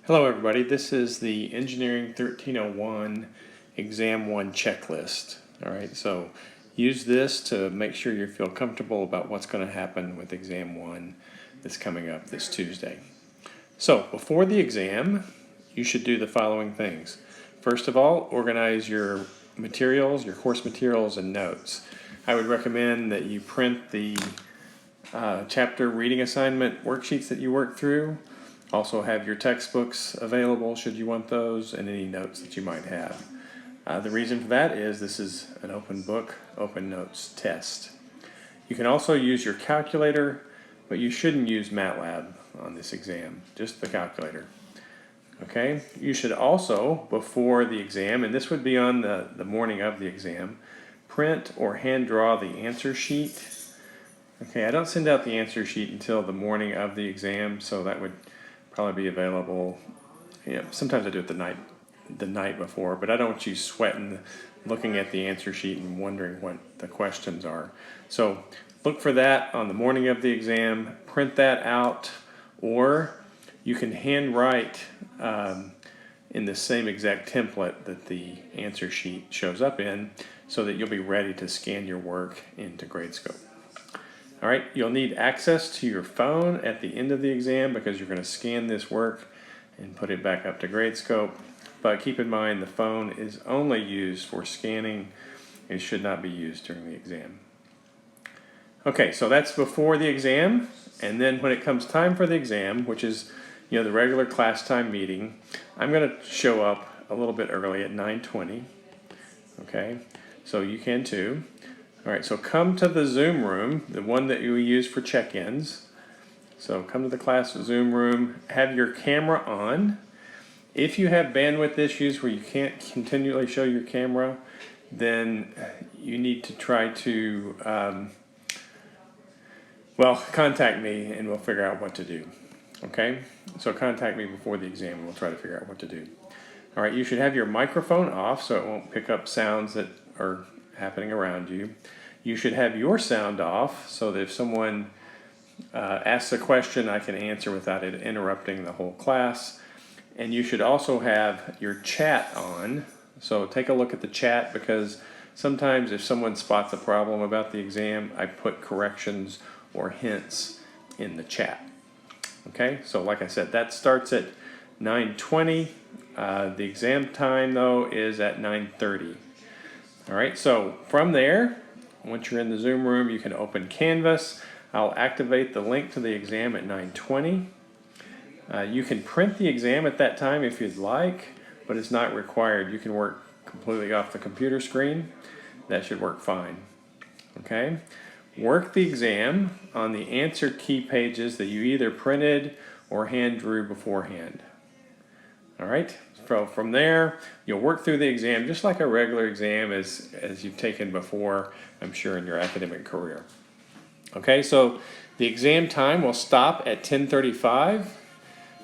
Hello everybody, this is the Engineering 1301 Exam 1 checklist. Alright, so use this to make sure you feel comfortable about what's going to happen with Exam 1 that's coming up this Tuesday. So before the exam, you should do the following things. First of all, organize your materials, your course materials and notes. I would recommend that you print the chapter reading assignment worksheets that you work through. Also have your textbooks available should you want those, and any notes that you might have. The reason for that is this is an open book, open notes test. You can also use your calculator, but you shouldn't use MATLAB on this exam, just the calculator. Okay, you should also, before the exam, and this would be on the morning of the exam, print or hand draw the answer sheet. Okay, I don't send out the answer sheet until the morning of the exam, so that would probably be available. Sometimes I do it the night before, but I don't want you sweating looking at the answer sheet and wondering what the questions are. So look for that on the morning of the exam, print that out, or you can handwrite in the same exact template that the answer sheet shows up in, so that you'll be ready to scan your work into Gradescope. All right, you'll need access to your phone at the end of the exam because you're going to scan this work and put it back up to Gradescope. But keep in mind the phone is only used for scanning and should not be used during the exam. Okay, so that's before the exam, and then when it comes time for the exam, which is the regular class time meeting, I'm going to show up a little bit early at 9:20. Okay, so you can too. All right, so come to the Zoom room, the one that you use for check-ins. So come to the class Zoom room, have your camera on. If you have bandwidth issues where you can't continually show your camera, then you need to try to, contact me and we'll figure out what to do. Okay, so contact me before the exam and we'll try to figure out what to do. All right, you should have your microphone off so it won't pick up sounds that are happening around you. You should have your sound off so that if someone asks a question, I can answer without it interrupting the whole class. And you should also have your chat on. So take a look at the chat, because sometimes if someone spots a problem about the exam, I put corrections or hints in the chat. Okay, so like I said, that starts at 9:20. The exam time though is at 9:30. All right, so from there, once you're in the Zoom room, you can open Canvas. I'll activate the link to the exam at 9:20. You can print the exam at that time if you'd like, but it's not required. You can work completely off the computer screen. That should work fine. Okay, work the exam on the answer key pages that you either printed or hand drew beforehand. All right, so from there, you'll work through the exam just like a regular exam as you've taken before, I'm sure, in your academic career. Okay, so the exam time will stop at 10:35.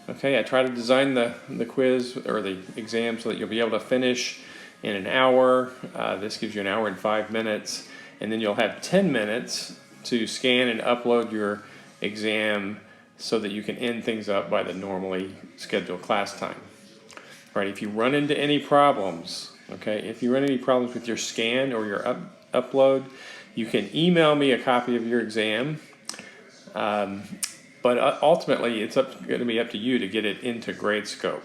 Okay, I try to design the quiz or the exam so that you'll be able to finish in an hour. This gives you an hour and 5 minutes, and then you'll have 10 minutes to scan and upload your exam so that you can end things up by the normally scheduled class time. Right, if you run into any problems, if you run into any problems with your scan or your upload, you can email me a copy of your exam. But ultimately, it's going to be up to you to get it into Gradescope.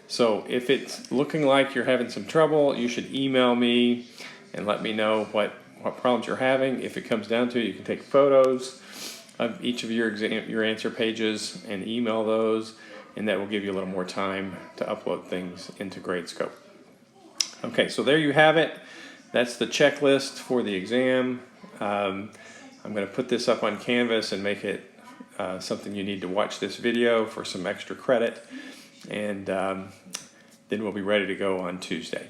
So if it's looking like you're having some trouble, you should email me and let me know what problems you're having. If it comes down to it, you can take photos of each of your answer pages and email those, and that will give you a little more time to upload things into Gradescope. Okay, so there you have it. That's the checklist for the exam. I'm going to put this up on Canvas and make it something you need to watch this video for some extra credit, and then we'll be ready to go on Tuesday.